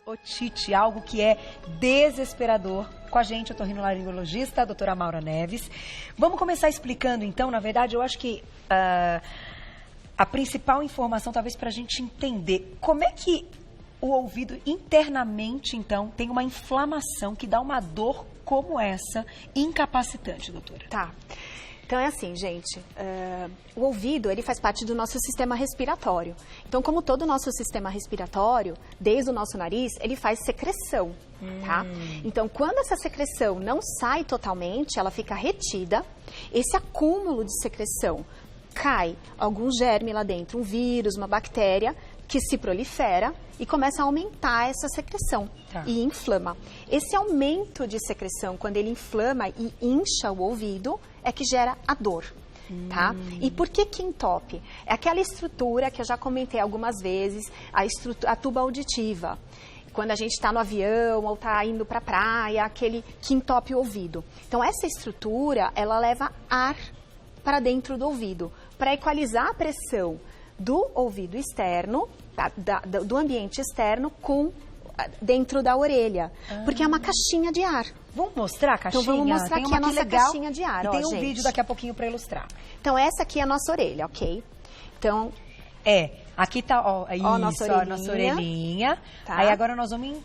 Otite, algo que é desesperador. Com a gente, otorrinolaringologista, a doutora Maura Neves. Vamos começar explicando, então, na verdade, eu acho que a principal informação, talvez, para a gente entender como é que o ouvido internamente, então, tem uma inflamação que dá uma dor como essa, incapacitante, doutora. Tá. Então é assim, gente, o ouvido, ele faz parte do nosso sistema respiratório. Então, como todo o nosso sistema respiratório, desde o nosso nariz, ele faz secreção, tá? Então, quando essa secreção não sai totalmente, ela fica retida, esse acúmulo de secreção cai algum germe lá dentro, um vírus, uma bactéria, que se prolifera e começa a aumentar essa secreção e inflama. Esse aumento de secreção, quando ele inflama e incha o ouvido, é que gera a dor, tá? E por que entope? É aquela estrutura que eu já comentei algumas vezes, a tuba auditiva. Quando a gente está no avião ou está indo para a praia, aquele que entope o ouvido. Então, essa estrutura, ela leva ar para dentro do ouvido, para equalizar a pressão do ouvido externo, do ambiente externo, dentro da orelha. Porque é uma caixinha de ar. Vamos mostrar a caixinha? Então vamos mostrar aqui a nossa caixinha de ar. E tem um gente. vídeo daqui a pouquinho para ilustrar. Então essa aqui é a nossa orelha, ok? Então... aqui tá, a nossa orelhinha. Tá. Aí agora nós vamos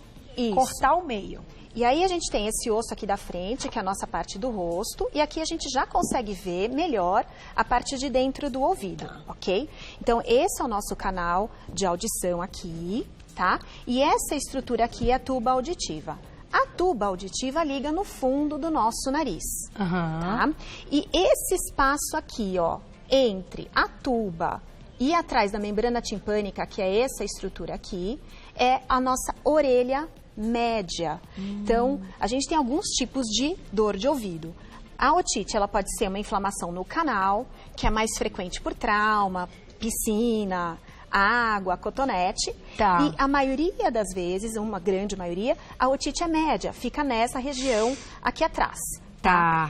cortar o meio. E aí a gente tem esse osso aqui da frente, que é a nossa parte do rosto, e aqui a gente já consegue ver melhor a parte de dentro do ouvido, ok? Então esse é o nosso canal de audição aqui, tá? E essa estrutura aqui é a tuba auditiva. A tuba auditiva liga no fundo do nosso nariz, tá? E esse espaço aqui, ó, entre a tuba e atrás da membrana timpânica, que é essa estrutura aqui, é a nossa orelha média. Então, a gente tem alguns tipos de dor de ouvido. A otite, ela pode ser uma inflamação no canal, que é mais frequente por trauma, piscina, água, cotonete. E a maioria das vezes, uma grande maioria, a otite é média, fica nessa região aqui atrás.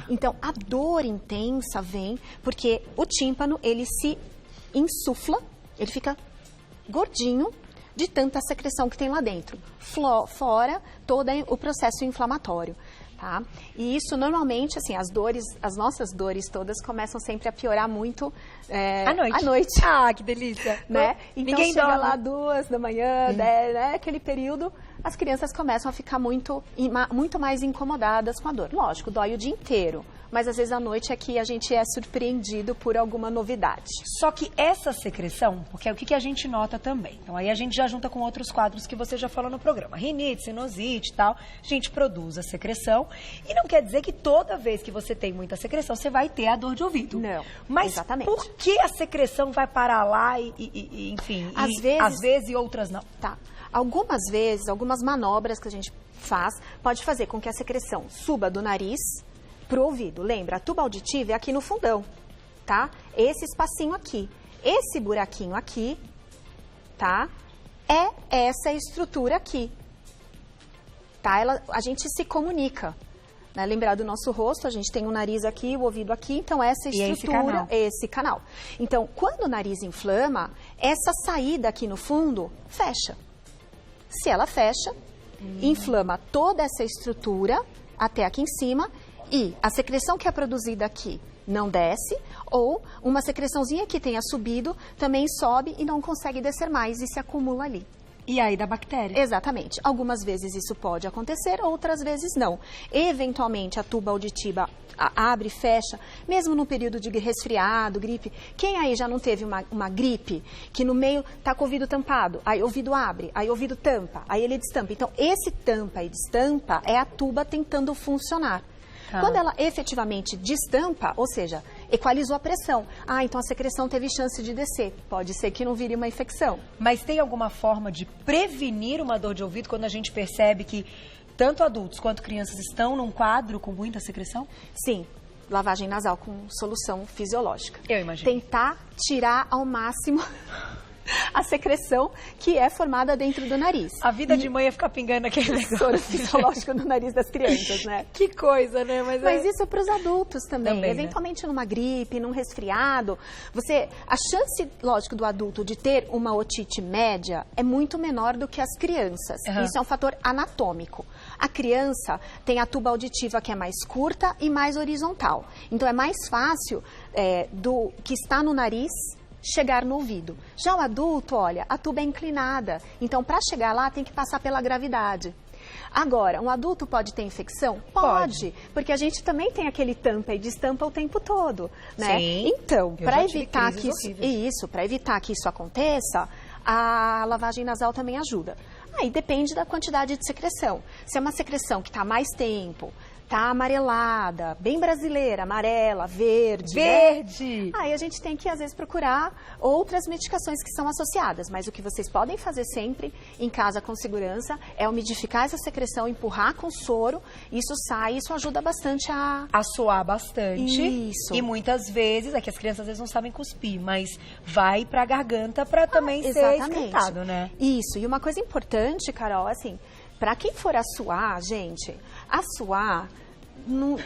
Então, a dor intensa vem porque o tímpano, ele se insufla, ele fica gordinho, de tanta secreção que tem lá dentro, fora todo o processo inflamatório, tá? E isso normalmente, assim, as nossas dores todas começam sempre a piorar muito à noite. Ah, que delícia! Né? Então ninguém chega dorme lá 2 da manhã, né? Aquele período, as crianças começam a ficar muito mais incomodadas com a dor. Lógico, dói o dia inteiro, mas às vezes à noite é que a gente é surpreendido por alguma novidade. Só que essa secreção, porque é o que a gente nota também, então aí a gente já junta com outros quadros que você já falou no programa, rinite, sinusite e tal, a gente produz a secreção e não quer dizer que toda vez que você tem muita secreção, você vai ter a dor de ouvido. Não, mas exatamente. Por que a secreção vai parar lá enfim, às vezes e outras não? Tá. Algumas vezes, algumas manobras que a gente faz, pode fazer com que a secreção suba do nariz pro ouvido. Lembra, a tuba auditiva é aqui no fundão, tá? Esse espacinho aqui. Esse buraquinho aqui, tá? É essa estrutura aqui, tá? A gente se comunica, né? Lembrar do nosso rosto, a gente tem o nariz aqui, o ouvido aqui, então essa estrutura, esse canal. Então, quando o nariz inflama, essa saída aqui no fundo fecha. Se ela fecha, inflama toda essa estrutura até aqui em cima e a secreção que é produzida aqui não desce ou uma secreçãozinha que tenha subido também sobe e não consegue descer mais e se acumula ali. E aí da bactéria. Exatamente. Algumas vezes isso pode acontecer, outras vezes não. Eventualmente a tuba auditiva abre e fecha, mesmo no período de resfriado, gripe. Quem aí já não teve uma gripe que no meio tá com o ouvido tampado, aí o ouvido abre, aí o ouvido tampa, aí ele destampa. Então esse tampa e destampa é a tuba tentando funcionar. Quando ela efetivamente destampa, ou seja, equalizou a pressão. Então a secreção teve chance de descer. Pode ser que não vire uma infecção. Mas tem alguma forma de prevenir uma dor de ouvido quando a gente percebe que tanto adultos quanto crianças estão num quadro com muita secreção? Sim. Lavagem nasal com solução fisiológica. Eu imagino. Tentar tirar ao máximo a secreção que é formada dentro do nariz. A vida de mãe é ficar pingando aquele negócio. Soro fisiológico no nariz das crianças, né? Que coisa, né? Mas isso para os adultos também. Também, eventualmente, numa gripe, num resfriado, a chance, lógico, do adulto de ter uma otite média é muito menor do que as crianças. Isso é um fator anatômico. A criança tem a tuba auditiva que é mais curta e mais horizontal. Então, é mais fácil do que está no nariz chegar no ouvido. Já o adulto, olha, a tuba é inclinada. Então, para chegar lá, tem que passar pela gravidade. Agora, um adulto pode ter infecção? Pode, porque a gente também tem aquele tampa e destampa o tempo todo, né? Sim. Então, para evitar que isso aconteça, a lavagem nasal também ajuda. Aí depende da quantidade de secreção. Se é uma secreção que está há mais tempo, tá amarelada, bem brasileira, amarela, verde. Verde! Né? Aí a gente tem que, às vezes, procurar outras medicações que são associadas. Mas o que vocês podem fazer sempre, em casa com segurança, é umidificar essa secreção, empurrar com soro, isso sai, isso ajuda bastante a suar bastante. Isso. E muitas vezes, aqui as crianças às vezes não sabem cuspir, mas vai pra garganta pra também ser esquentado, né? Isso. E uma coisa importante, Carol, assim, pra quem for assoar, gente, assoar... Não...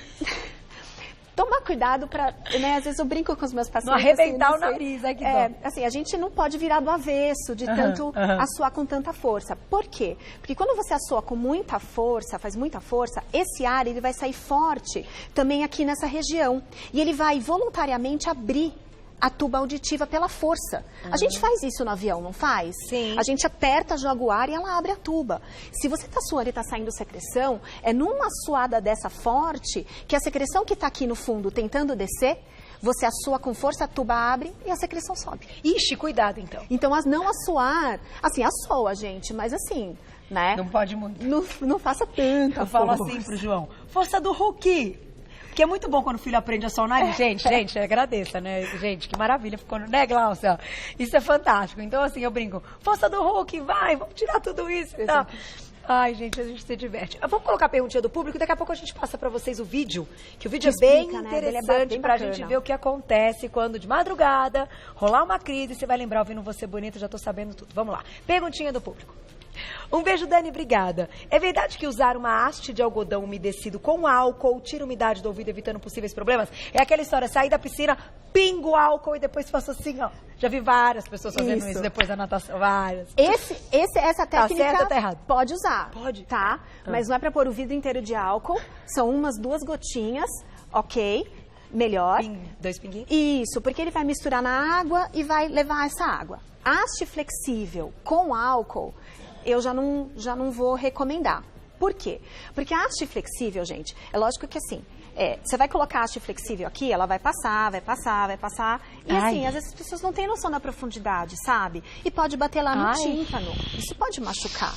Tomar cuidado para, né, às vezes eu brinco com os meus pacientes. Não arrebentar o nariz, aqui assim, a gente não pode virar do avesso de tanto assoar com tanta força. Por quê? Porque quando você assoa com muita força, faz muita força, esse ar ele vai sair forte também aqui nessa região. E ele vai voluntariamente abrir a tuba auditiva pela força. A gente faz isso no avião, não faz? Sim. A gente aperta, joga o ar e ela abre a tuba. Se você está suando e está saindo secreção, é numa suada dessa forte que a secreção que está aqui no fundo tentando descer, você assua com força, a tuba abre e a secreção sobe. Ixi, cuidado então. Então, não assoar, assim, assoa, gente, mas assim, né? Não pode muito. Não faça tanta Eu falo assim pro João, força do Hulk. Que é muito bom quando o filho aprende a só o nariz. Gente, agradeça, né? Gente, que maravilha. Ficou, né, Glaucia? Isso é fantástico. Então, assim, eu brinco, força do Hulk, vai, vamos tirar tudo isso e tal. Ai, gente, a gente se diverte. Vamos colocar a perguntinha do público e daqui a pouco a gente passa pra vocês o vídeo. Que o vídeo é bem interessante pra gente ver o que acontece quando de madrugada rolar uma crise. Você vai lembrar ouvindo Você Bonita, já tô sabendo tudo. Vamos lá. Perguntinha do público. Um beijo, Dani, obrigada. É verdade que usar uma haste de algodão umedecido com álcool tira a umidade do ouvido, evitando possíveis problemas? É aquela história, sair da piscina, pingo álcool e depois faço assim, ó. Já vi várias pessoas fazendo isso depois da natação, várias. Essa técnica tá certo, tá errado? Pode usar. Pode. Tá? Mas não é para pôr o vidro inteiro de álcool, são 2 gotinhas, ok? Melhor. 2 pinguinhos? Isso, porque ele vai misturar na água e vai levar essa água. Haste flexível com álcool, eu já não vou recomendar. Por quê? Porque a haste flexível, gente, é lógico que assim, você vai colocar a haste flexível aqui, ela vai passar. E assim, às vezes as pessoas não têm noção da profundidade, sabe? E pode bater lá no tímpano. Isso pode machucar.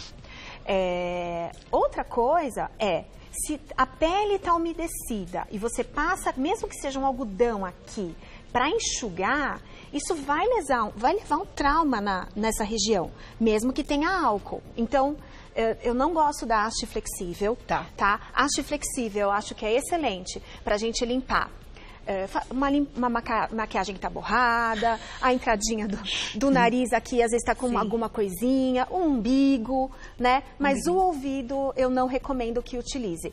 Outra coisa se a pele está umedecida e você passa, mesmo que seja um algodão aqui, para enxugar, isso vai levar um trauma nessa região, mesmo que tenha álcool. Então, eu não gosto da haste flexível, tá? Haste flexível eu acho que é excelente para a gente limpar. Uma maquiagem que está borrada, a entradinha do nariz aqui, às vezes está com alguma coisinha, o umbigo, né? Mas o ouvido eu não recomendo que utilize,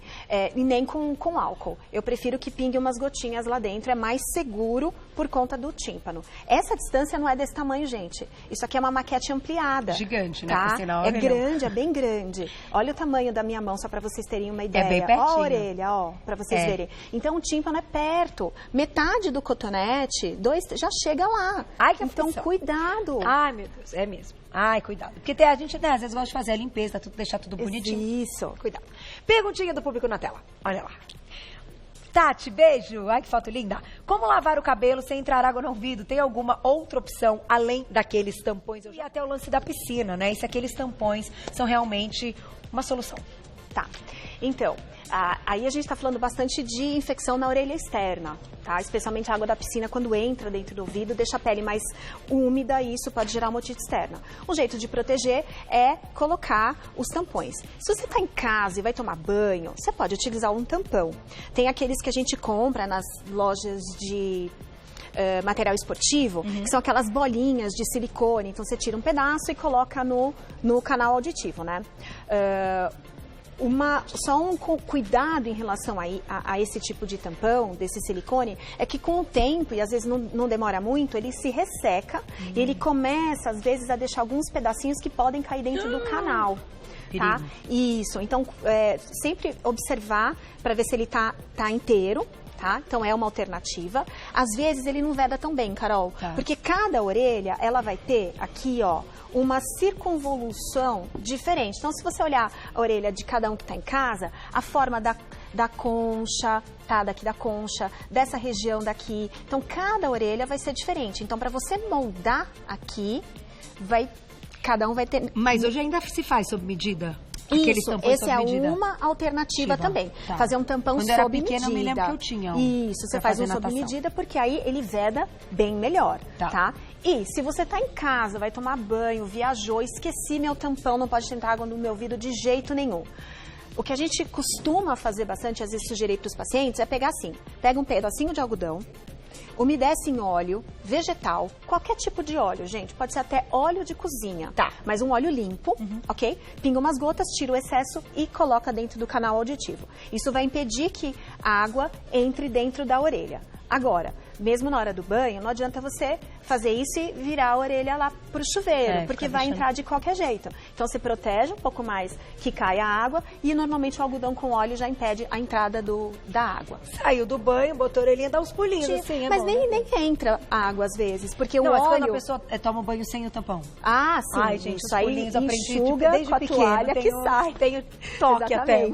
e nem com álcool. Eu prefiro que pingue umas gotinhas lá dentro, é mais seguro por conta do tímpano. Essa distância não é desse tamanho, gente. Isso aqui é uma maquete ampliada. Gigante, né? Tá? Sinal, é grande, é bem grande. Olha o tamanho da minha mão, só para vocês terem uma ideia. É bem pertinho. Ó a orelha, ó, para vocês verem. Então o tímpano é perto. Metade do cotonete, já chega lá. Ai, que então, aflição. Cuidado. Ai, meu Deus, é mesmo. Ai, cuidado. Porque a gente, né, às vezes gosta de fazer a limpeza, deixar tudo bonitinho. Isso. Cuidado. Perguntinha do público na tela. Olha lá. Tati, beijo. Ai, que foto linda. Como lavar o cabelo sem entrar água no ouvido? Tem alguma outra opção além daqueles tampões? E até o lance da piscina, né? E se aqueles tampões são realmente uma solução? Tá. Então, aí a gente está falando bastante de infecção na orelha externa, tá? Especialmente a água da piscina, quando entra dentro do ouvido, deixa a pele mais úmida e isso pode gerar uma otite externa. Um jeito de proteger é colocar os tampões. Se você está em casa e vai tomar banho, você pode utilizar um tampão. Tem aqueles que a gente compra nas lojas de material esportivo, que são aquelas bolinhas de silicone. Então, você tira um pedaço e coloca no canal auditivo, né? Só um cuidado em relação a esse tipo de tampão, desse silicone, é que com o tempo, e às vezes não demora muito, ele se resseca e ele começa, às vezes, a deixar alguns pedacinhos que podem cair dentro do canal. Tá? Isso, então sempre observar para ver se ele tá inteiro. Tá? Então é uma alternativa. Às vezes ele não veda tão bem, Carol, porque cada orelha ela vai ter aqui, ó, uma circunvolução diferente. Então, se você olhar a orelha de cada um que está em casa, a forma da concha, tá? Daqui da concha, dessa região daqui. Então, cada orelha vai ser diferente. Então, para você moldar aqui, cada um vai ter... Mas hoje ainda se faz sob medida? Isso, essa é uma alternativa também. Tá. Fazer um tampão sob medida. Quando era pequena, eu me lembro que eu tinha um. Isso, você faz um sob medida, porque aí ele veda bem melhor, tá? E se você tá em casa, vai tomar banho, viajou, esqueci meu tampão, não pode tentar água no meu ouvido de jeito nenhum. O que a gente costuma fazer bastante, às vezes sugerir para os pacientes, é pegar assim, pega um pedacinho de algodão, umedece em óleo vegetal, qualquer tipo de óleo, gente. Pode ser até óleo de cozinha, mas um óleo limpo, ok? Pinga umas gotas, tira o excesso e coloca dentro do canal auditivo. Isso vai impedir que a água entre dentro da orelha. Agora, mesmo na hora do banho, não adianta você fazer isso e virar a orelha lá pro chuveiro, porque vai entrar de qualquer jeito. Então, você protege um pouco mais que caia a água e, normalmente, o algodão com óleo já impede a entrada da água. Saiu do banho, botou a orelhinha, dá uns pulinhos, assim, mas nem entra água, às vezes, porque o óleo... Mas quando a pessoa toma banho sem o tampão? Ah, sim. Ai, gente, isso aí enxuga desde com a toalha que sai. Tenho toque até.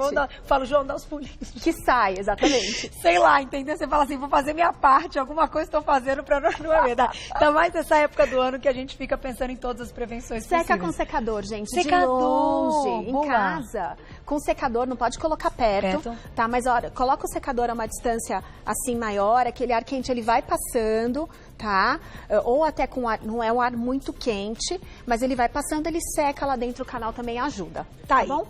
Falo, João, dá os pulinhos. Que sai, exatamente. Sei lá, entendeu? Você fala assim, vou fazer minha parte, alguma coisa estou fazendo para não verdade. Ainda mais nessa época do ano que a gente fica pensando em todas as prevenções possíveis. Seca com secador, gente. Secador. De longe, em casa. Com secador, não pode colocar perto. Tá? Mas olha, coloca o secador a uma distância assim maior, aquele ar quente ele vai passando, tá? Ou até com ar, não é um ar muito quente, mas ele vai passando, ele seca lá dentro, o canal também ajuda. Tá bom?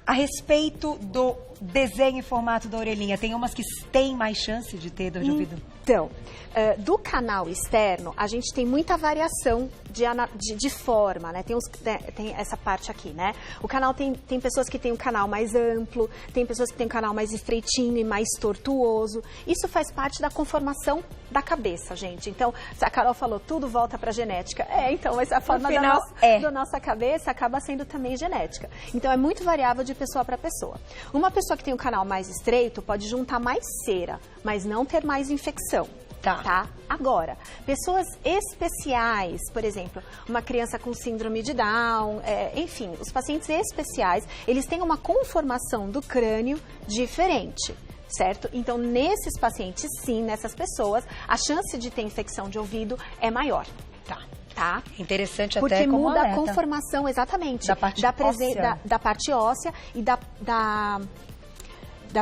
A respeito do desenho e formato da orelhinha, tem umas que têm mais chance de ter dor de ouvido? Então, do canal externo, a gente tem muita variação de forma, né? Tem essa parte aqui, né? O canal tem pessoas que têm um canal mais amplo, tem pessoas que têm um canal mais estreitinho e mais tortuoso. Isso faz parte da conformação da cabeça, gente. Então, a Carol falou, tudo volta para genética. Então, mas a forma da nossa cabeça acaba sendo também genética. Então, é muito variável de pessoa para pessoa. Uma pessoa que tem um canal mais estreito pode juntar mais cera, mas não ter mais infecção. Tá? Agora, pessoas especiais, por exemplo, uma criança com síndrome de Down, enfim, os pacientes especiais, eles têm uma conformação do crânio diferente. Certo? Então, nesses pacientes, sim, nessas pessoas, a chance de ter infecção de ouvido é maior. Tá? Interessante até porque como muda alerta. a conformação, exatamente, da parte óssea e da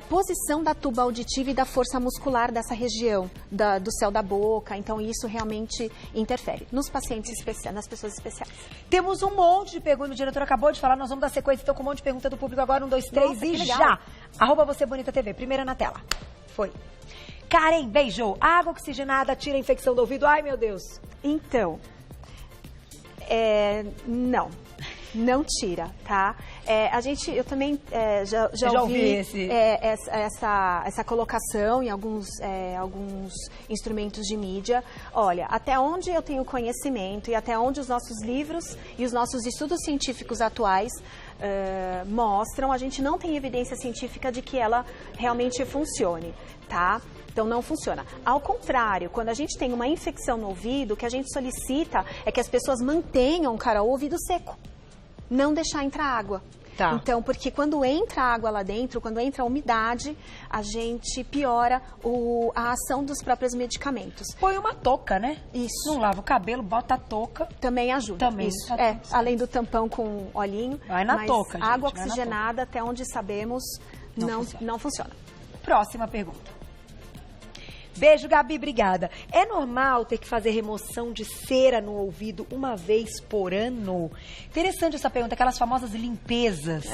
posição da tuba auditiva e da força muscular dessa região, do céu da boca. Então, isso realmente interfere nos pacientes especiais, nas pessoas especiais. Temos um monte de perguntas, o diretor acabou de falar, nós vamos dar sequência, então, com um monte de pergunta do público agora, 1, 2, 3 Nossa, e já! @VocêBonitaTV, primeira na tela. Foi. Karen, beijo. Água oxigenada tira a infecção do ouvido? Ai, meu Deus. Então, não tira, tá? Eu também já ouvi essa colocação em alguns instrumentos de mídia. Olha, até onde eu tenho conhecimento e até onde os nossos livros e os nossos estudos científicos atuais mostram, a gente não tem evidência científica de que ela realmente funcione, tá? Então, não funciona. Ao contrário, quando a gente tem uma infecção no ouvido, o que a gente solicita é que as pessoas mantenham, o ouvido seco. Não deixar entrar água. Tá. Então, porque quando entra água lá dentro, quando entra a umidade, a gente piora a ação dos próprios medicamentos. Põe uma touca, né? Isso. Não lava o cabelo, bota a touca. Também ajuda. Também. Isso. Além do tampão com olhinho. Vai na touca, gente. Água oxigenada, até onde sabemos, não funciona. Próxima pergunta. Beijo, Gabi, obrigada. É normal ter que fazer remoção de cera no ouvido uma vez por ano? Interessante essa pergunta, aquelas famosas limpezas.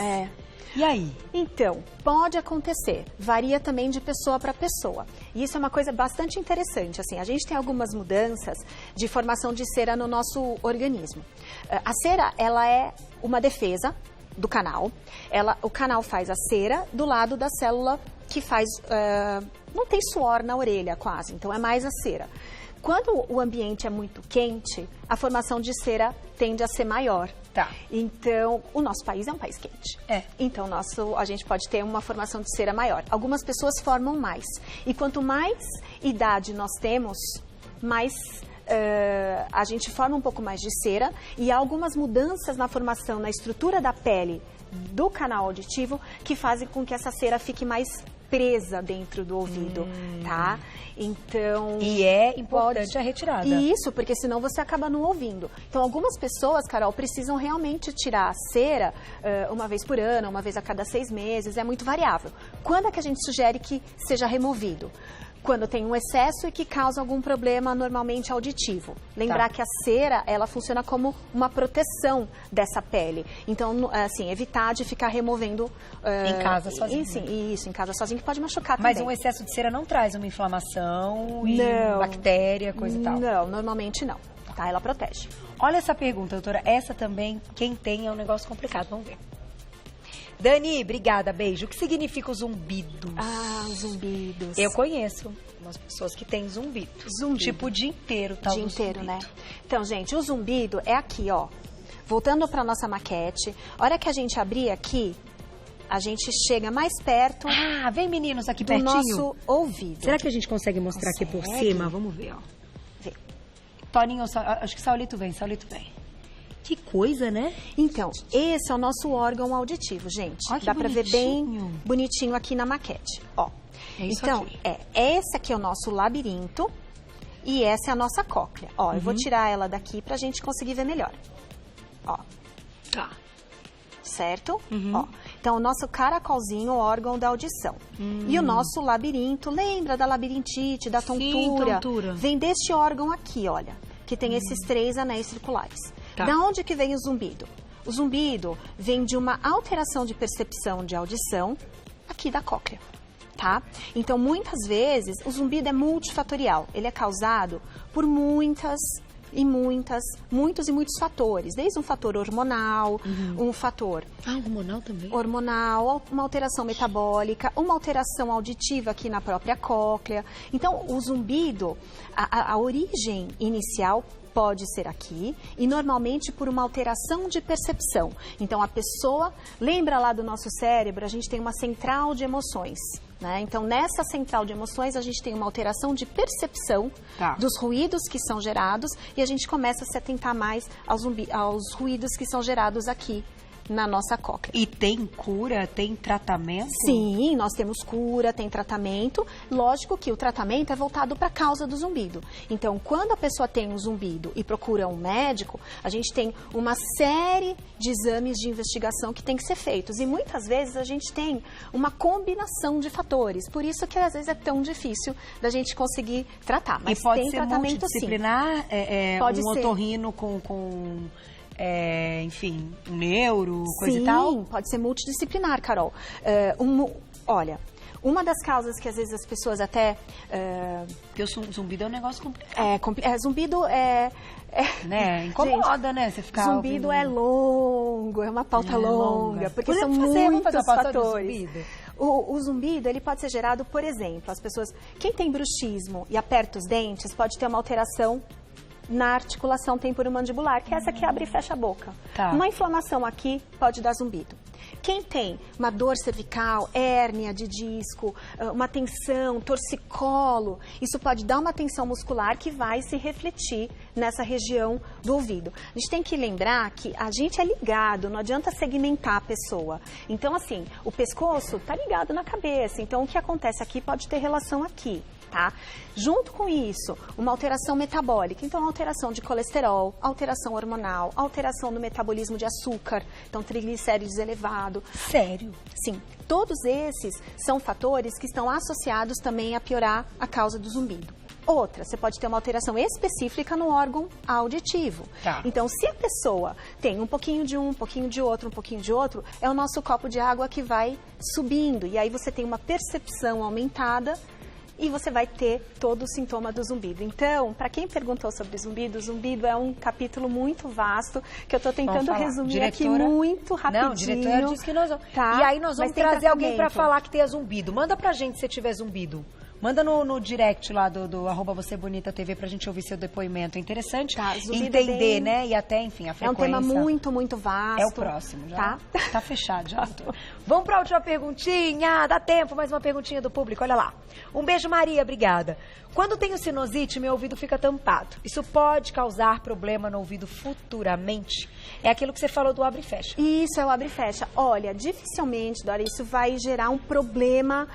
E aí? Então, pode acontecer, varia também de pessoa para pessoa. E isso é uma coisa bastante interessante, assim, a gente tem algumas mudanças de formação de cera no nosso organismo. A cera, ela é uma defesa do canal, o canal faz a cera do lado da célula que faz, não tem suor na orelha quase, então é mais a cera. Quando o ambiente é muito quente, a formação de cera tende a ser maior. Tá. Então, o nosso país é um país quente. Então, a gente pode ter uma formação de cera maior. Algumas pessoas formam mais. E quanto mais idade nós temos, mais a gente forma um pouco mais de cera. E há algumas mudanças na formação, na estrutura da pele do canal auditivo, que fazem com que essa cera fique mais presa dentro do ouvido, tá? Então... E é importante a retirada. Isso, porque senão você acaba não ouvindo. Então, algumas pessoas, Carol, precisam realmente tirar a cera uma vez por ano, uma vez a cada 6 meses, é muito variável. Quando é que a gente sugere que seja removido? Quando tem um excesso e que causa algum problema normalmente auditivo. Lembrar que a cera, ela funciona como uma proteção dessa pele. Então, assim, evitar de ficar removendo... em casa sozinho. Isso, em casa sozinho, que pode machucar também. Mas um excesso de cera não traz uma inflamação e bactéria, coisa e tal? Não, normalmente não. Tá? Ela protege. Olha essa pergunta, doutora. Essa também, quem tem, é um negócio complicado. Vamos ver. Dani, obrigada, beijo. O que significa o zumbido? Os zumbidos. Eu conheço umas pessoas que têm zumbido. Tipo o dia inteiro, tá? O dia inteiro, né? Então, gente, o zumbido é aqui, ó. Voltando para nossa maquete, a hora que a gente abrir aqui, a gente chega mais perto... vem meninos aqui do pertinho. Nosso ouvido. Será que a gente consegue mostrar aqui por cima? Vamos ver, ó. Vê. Toninho, acho que Saulito vem. Que coisa, né? Então, esse é o nosso órgão auditivo, gente. Olha que dá pra ver bem bonitinho. bonitinho aqui na maquete, ó. É isso então, aqui. Esse aqui é o nosso labirinto e essa é a nossa cóclea. Ó, eu vou tirar ela daqui pra gente conseguir ver melhor. Ó. Tá. Certo? Ó. Então, o nosso caracolzinho, o órgão da audição. E o nosso labirinto, lembra da labirintite, da tontura? Sim, tontura. Vem deste órgão aqui, olha, que tem esses 3 anéis circulares. Tá. Da onde que vem o zumbido? O zumbido vem de uma alteração de percepção de audição aqui da cóclea, tá? Então, muitas vezes, o zumbido é multifatorial. Ele é causado por muitos e muitos fatores. Desde um fator hormonal, um fator... hormonal também? Hormonal, uma alteração metabólica, uma alteração auditiva aqui na própria cóclea. Então, o zumbido, a origem inicial pode ser aqui e normalmente por uma alteração de percepção. Então, a pessoa, lembra lá do nosso cérebro, a gente tem uma central de emoções, né? Então, nessa central de emoções, a gente tem uma alteração de percepção dos ruídos que são gerados e a gente começa a se atentar mais aos ruídos que são gerados aqui na nossa cóclea. E tem cura, tem tratamento? Sim, nós temos cura, tem tratamento. Lógico que o tratamento é voltado para a causa do zumbido. Então, quando a pessoa tem um zumbido e procura um médico, a gente tem uma série de exames de investigação que tem que ser feitos. E muitas vezes a gente tem uma combinação de fatores. Por isso que às vezes é tão difícil da gente conseguir tratar. Mas e pode tem ser tratamento multidisciplinar, pode ser. Otorrino com enfim, um neuro, coisa e tal? Sim, pode ser multidisciplinar, Carol. Olha, uma das causas que às vezes as pessoas até... Porque o zumbido é um negócio complicado. Zumbido né? Incomoda, gente, né? Você ficar zumbido ouvindo... é longo, é uma pauta longa, porque são muitos fatores. O zumbido, ele pode ser gerado, por exemplo, as pessoas... Quem tem bruxismo e aperta os dentes pode ter uma alteração na articulação temporomandibular, que é essa que abre e fecha a boca. Tá. Uma inflamação aqui pode dar zumbido. Quem tem uma dor cervical, hérnia de disco, uma tensão, torcicolo, isso pode dar uma tensão muscular que vai se refletir nessa região do ouvido. A gente tem que lembrar que a gente é ligado, não adianta segmentar a pessoa. Então, assim, o pescoço está ligado na cabeça, então o que acontece aqui pode ter relação aqui. Tá? Junto com isso, uma alteração metabólica, então alteração de colesterol, alteração hormonal, alteração no metabolismo de açúcar, então triglicéridos elevado. Sério? Sim, todos esses são fatores que estão associados também a piorar a causa do zumbido. Outra, você pode ter uma alteração específica no órgão auditivo. Tá. Então, se a pessoa tem um pouquinho de um pouquinho de outro, um pouquinho de outro, é o nosso copo de água que vai subindo. E aí você tem uma percepção aumentada e você vai ter todo o sintoma do zumbido. Então, para quem perguntou sobre zumbido, o zumbido é um capítulo muito vasto que eu estou tentando resumir aqui muito rapidinho. Não, diretora disse que nós vamos. Tá, e aí nós vamos trazer alguém para tratamento. falar que tem zumbido. Manda pra gente se tiver zumbido. Manda no direct lá do @VocêBonitaTV pra gente ouvir seu depoimento. É interessante entender, né? E até, enfim, a frequência. É um tema muito, muito vasto. É o próximo, já. Tá fechado, já. Tá. Vamos pra última perguntinha. Dá tempo, mais uma perguntinha do público. Olha lá. Um beijo, Maria. Obrigada. Quando tenho sinusite, meu ouvido fica tampado. Isso pode causar problema no ouvido futuramente? É aquilo que você falou do abre e fecha. Isso, é o abre e fecha. Olha, dificilmente, Dora, isso vai gerar um problema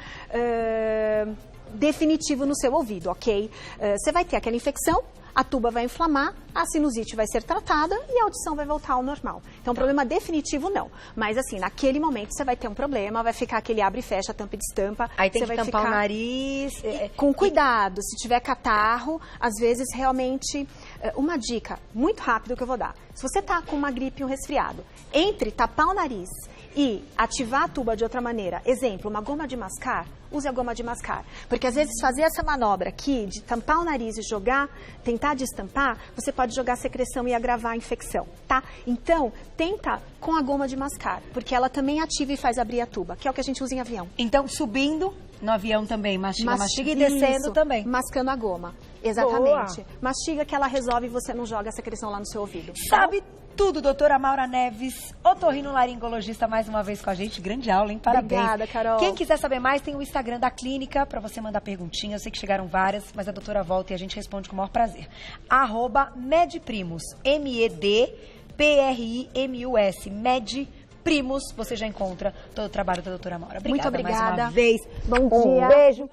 definitivo no seu ouvido, ok? Você vai ter aquela infecção, a tuba vai inflamar, a sinusite vai ser tratada e a audição vai voltar ao normal. Então, problema definitivo não. Mas assim, naquele momento você vai ter um problema, vai ficar aquele abre e fecha, tampa e destampa. Aí tem você que vai tampar ficar o nariz. com cuidado, se tiver catarro, às vezes realmente... Uma dica muito rápida que eu vou dar. Se você tá com uma gripe e um resfriado, entre tapar o nariz e ativar a tuba de outra maneira, exemplo, uma goma de mascar, use a goma de mascar. Porque às vezes fazer essa manobra aqui, de tampar o nariz e jogar, tentar destampar, você pode jogar secreção e agravar a infecção, tá? Então, tenta com a goma de mascar, porque ela também ativa e faz abrir a tuba, que é o que a gente usa em avião. Então, subindo no avião também, mastiga e descendo isso, também. Mascando a goma. Exatamente. Boa. Mastiga que ela resolve e você não joga a secreção lá no seu ouvido. Sabe tudo, doutora Maura Neves, otorrinolaringologista, mais uma vez com a gente. Grande aula, hein? Parabéns. Obrigada, Carol. Quem quiser saber mais, tem o Instagram da clínica para você mandar perguntinhas. Eu sei que chegaram várias, mas a doutora volta e a gente responde com o maior prazer. @medprimus, MEDPRIMUS, Medprimus. Você já encontra todo o trabalho da doutora Maura. Obrigada, Muito obrigada. mais uma vez. Bom dia. Um beijo.